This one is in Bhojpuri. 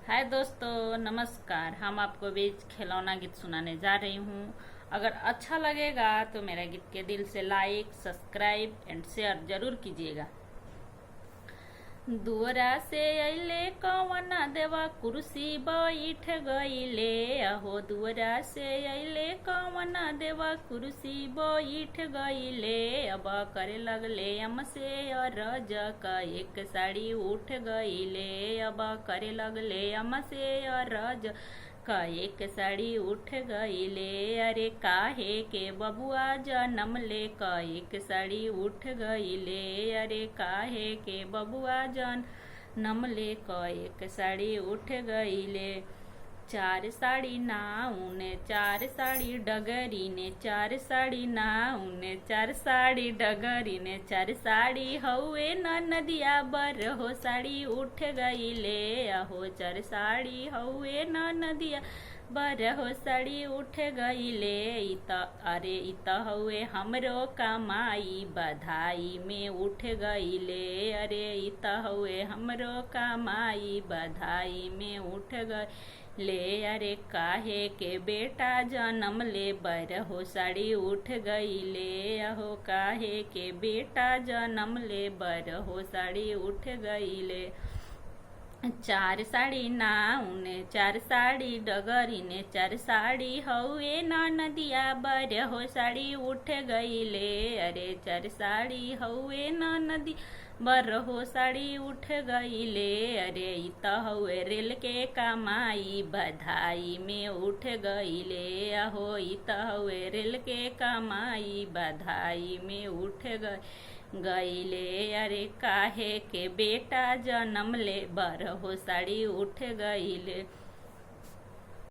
हाय दोस्तों, नमस्कार। हम आपको बीच खिलौना गीत सुनाने जा रही हूँ। अगर अच्छा लगेगा तो मेरा गीत के दिल से लाइक, सब्सक्राइब एंड शेयर जरूर कीजिएगा। दुअरा से अइले कवना देवा कुर्सी बैठ गईले, अहो दुअरा से अइले कवना देवा कुर्सी बैठ गईले। अब करे लगले हमसे अरज का एक साड़ी उठ गईले, अब करे लगले हमसे अरज का एक साड़ी उठ गईले। अरे काहे के बबुआ जन्म ले का एक साड़ी उठ गईले, अरे काहे के बबुआ जन्म ले का एक साड़ी उठ गईले। चार साड़ी नाउने चार साड़ी डगरी ने, चार साड़ी नाउने चार साड़ी डगरी ने, चार साड़ी हौवे न नदिया बर हो साड़ी उठ गईले, अहो चार साड़ी हौवे न नदिया बर हो साड़ी उठ गईले। अरे इत हौवे हमरो कमाई बधाई में उठ गईले, अरे इत हौवे हमरो कमाई बधाई में उठ गई ले। अरे काहे के बेटा जन्म ले बर हो साड़ी उठ गईले, अहो काहे के बेटा जन्म ले बर हो साड़ी उठ गईले। चार साड़ी नाउने चार साड़ी डगरी ने, चार साड़ी हौवे न नदिया बर हो साड़ी उठ गईले, अरे चार साड़ी हौवे न नदी बर हो साड़ी उठ गईले। अरे इत हौवे रेल के कमाई बधाई में उठ गईले, अहो इत हौवे रेल के कमाई बधाई में उठ गईले। अरे काहे के बेटा जन्म ले बर हो साड़ी उठ गईले।